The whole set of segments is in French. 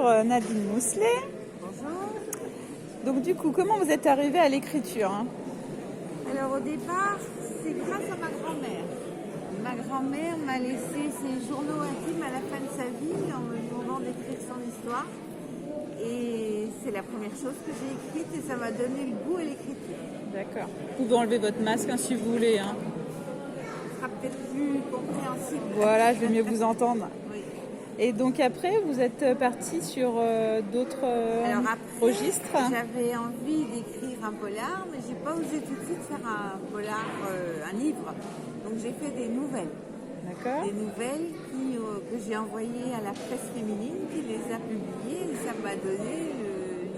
Nadine Mousselet. Bonjour. Donc du coup, comment vous êtes arrivée à l'écriture Alors au départ, c'est grâce à ma grand-mère. Ma grand-mère m'a laissé ses journaux intimes à la fin de sa vie en me demandant d'écrire son histoire. Et c'est la première chose que j'ai écrite et ça m'a donné le goût à l'écriture. D'accord. Vous pouvez enlever votre masque si vous voulez. Ce sera peut-être plus compréhensible. Voilà, je vais mieux vous entendre. Oui. Et donc après, vous êtes partie sur d'autres Alors après, registres. j'avais envie d'écrire un polar, mais j'ai pas osé tout de suite faire un polar, un livre. Donc j'ai fait des nouvelles. D'accord. Des nouvelles que j'ai envoyées à la presse féminine qui les a publiées et ça m'a donné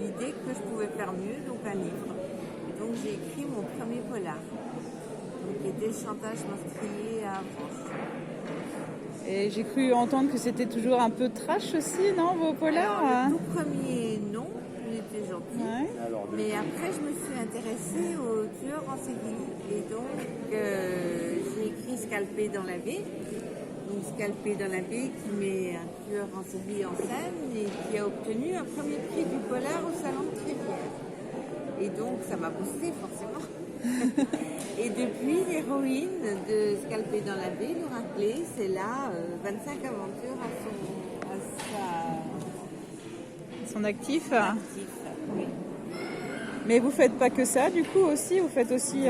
l'idée que je pouvais faire mieux, donc un livre. Et donc j'ai écrit mon premier polar, donc, qui était Chantage meurtrier à Avranches. Et j'ai cru entendre que c'était toujours un peu trash aussi, non, vos polars? Alors, le tout premier, non, il était gentil. Ouais. Mais après, je me suis intéressée aux tueurs en série. Et donc, j'ai écrit Scalpé dans la baie. Donc, Scalpé dans la baie qui met un tueur en série en scène et qui a obtenu un premier prix du polar au Salon de Trévière. Et donc, ça m'a boosté forcément. Et depuis, l'héroïne de Scalpé dans la baie, Laura Clé, c'est là 25 aventures à Son actif. actif. Oui. Mais vous faites pas que ça, du coup aussi, vous faites aussi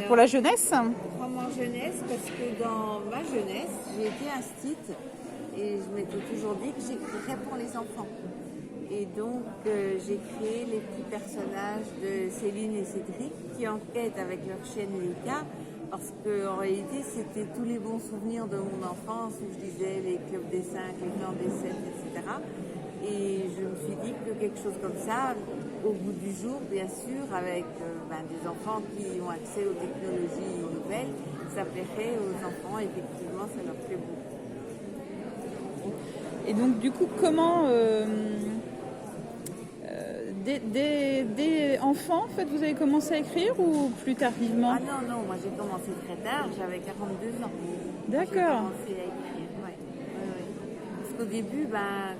pour la jeunesse. Roman jeunesse, parce que dans ma jeunesse, j'ai été instite et je m'étais toujours dit que j'écrirais pour les enfants. Et donc, j'ai créé les petits personnages de Céline et Cédric qui enquêtent avec leur chienne Lika, parce qu'en réalité, c'était tous les bons souvenirs de mon enfance où je disais les clubs des 5, les clans des 7, etc. Et je me suis dit que quelque chose comme ça, au bout du jour, bien sûr, avec des enfants qui ont accès aux technologies nouvelles, ça plairait aux enfants. Effectivement, ça leur plaît beaucoup. Et donc, du coup, comment des enfants, en fait, vous avez commencé à écrire ou plus tardivement? Ah non, moi j'ai commencé très tard, j'avais 42 ans. D'accord. J'ai commencé à écrire, ouais. Parce qu'au début,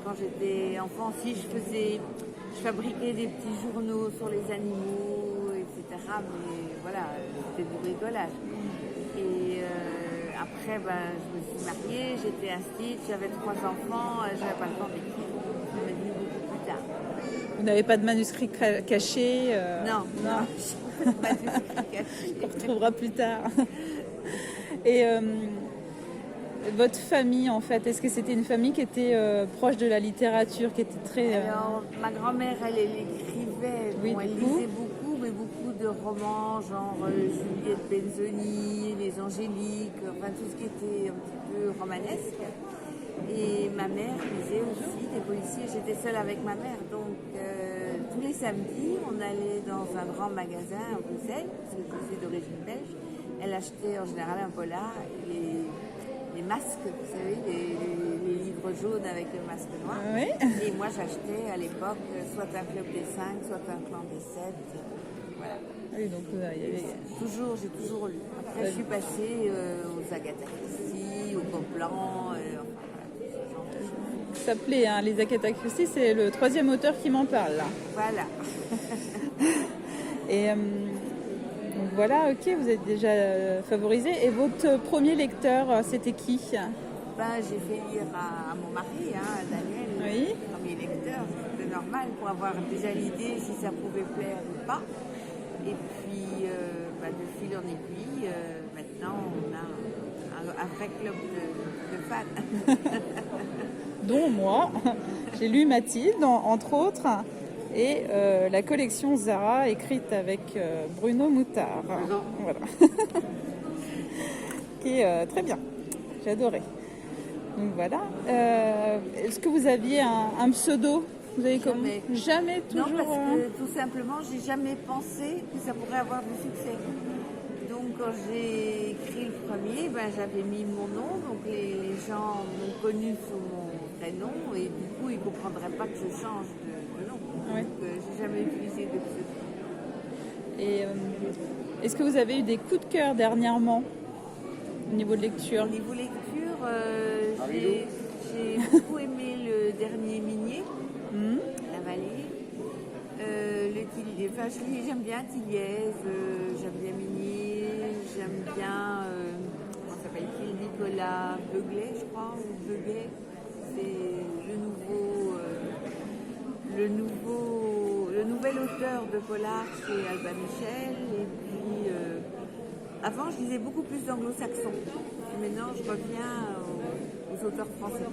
quand j'étais enfant, si je fabriquais des petits journaux sur les animaux, etc. Mais voilà, c'était du bricolage. Et après, je me suis mariée, j'étais instite, j'avais 3 enfants, j'avais pas le temps d'écrire. Ça m'est venu beaucoup plus tard. Vous n'avez pas de manuscrit caché Non. Pas de manuscrit caché. qu'on retrouvera plus tard. Et votre famille, en fait, est-ce que c'était une famille qui était proche de la littérature, qui était très... Alors, ma grand-mère, elle écrivait, Oui, elle beaucoup. lisait beaucoup, mais beaucoup de romans, genre Juliette Benzoni, Les Angéliques, enfin tout ce qui était un petit peu romanesque. Et ma mère lisait aussi des policiers. J'étais seule avec ma mère, donc tous les samedis, on allait dans un grand magasin à Bruxelles, parce que je suis d'origine belge. Elle achetait en général un polar, les masques, vous savez, les livres jaunes avec le masque noir. Oui. Et moi, j'achetais à l'époque soit un club des 5, soit un clan des 7. Voilà. Oui, donc il y avait... J'ai toujours lu. Après, je suis passée aux Agatha Christie, aux Copland, Ça s'appelait les Agatha Christie, c'est le 3e auteur qui m'en parle là. Voilà. Et donc voilà, ok, vous êtes déjà favorisé. Et votre premier lecteur, c'était qui? J'ai fait lire à mon mari, à Daniel, Oui. le premier lecteur. C'était normal pour avoir déjà l'idée si ça pouvait plaire ou pas. Et puis, de fil en aiguille, maintenant, on a un vrai club de fans. Dont moi. J'ai lu Mathilde, entre autres, et la collection Zara, écrite avec Bruno Moutard. Voilà. Qui est très bien. J'ai adoré. Donc voilà. Est-ce que vous aviez un pseudo? Vous avez Jamais, toujours. Non, parce que tout simplement, j'ai jamais pensé que ça pourrait avoir du succès. Donc, quand j'ai écrit le premier, j'avais mis mon nom, donc les gens m'ont connu sous mon prénom et du coup, ils ne comprendraient pas que je change de nom. Oui. Donc, j'ai jamais utilisé de pseudo. Et est-ce que vous avez eu des coups de cœur dernièrement au niveau de lecture? Au niveau lecture, j'ai beaucoup aimé le dernier Minier. j'aime bien Tilliez, j'aime bien Minier, j'aime bien, comment s'appelle-t-il, Nicolas Beuglet, je crois, ou Beuglet. C'est le nouvel auteur de polar chez Albin Michel. Et puis, avant, je lisais beaucoup plus d'anglo-saxons. Maintenant, je reviens aux auteurs français.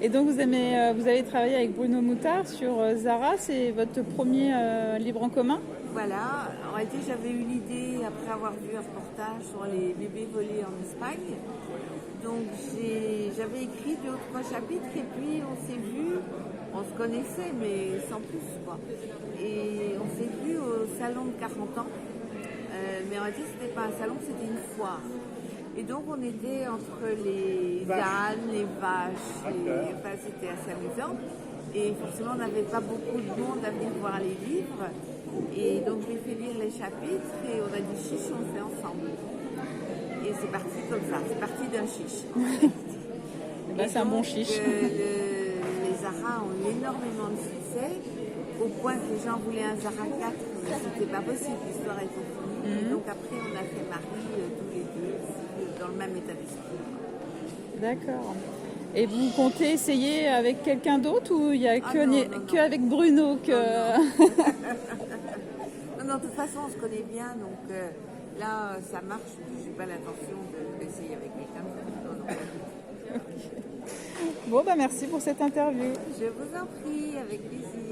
Et donc vous avez travaillé avec Bruno Moutard sur Zara, c'est votre premier livre en commun? Voilà, en réalité j'avais eu l'idée après avoir vu un reportage sur les bébés volés en Espagne. Donc j'avais écrit 2 ou 3 chapitres et puis on s'est vu, on se connaissait mais sans plus quoi. Et on s'est vu au salon de 40 ans, mais en réalité c'était pas un salon, c'était une foire. Et donc on était entre les ânes, les vaches, enfin c'était assez amusant. Et forcément on n'avait pas beaucoup de monde à venir voir les livres. Et donc j'ai fait lire les chapitres et on a dit chiche, on le fait ensemble. Et c'est parti comme ça, c'est parti d'un chiche. Bah, c'est un bon chiche. Les Zara ont énormément de succès, au point que les gens voulaient un Zara 4, mais c'était pas possible, l'histoire était finie. Et donc après on a fait Marie tous les deux dans le même établissement. D'accord. Et vous comptez essayer avec quelqu'un d'autre ou il n'y a que avec Bruno que... Non, de toute façon, on se connaît bien, donc là, ça marche. Je n'ai pas l'intention d'essayer avec quelqu'un d'autre. Okay. Bon, bah merci pour cette interview. Je vous en prie, avec plaisir.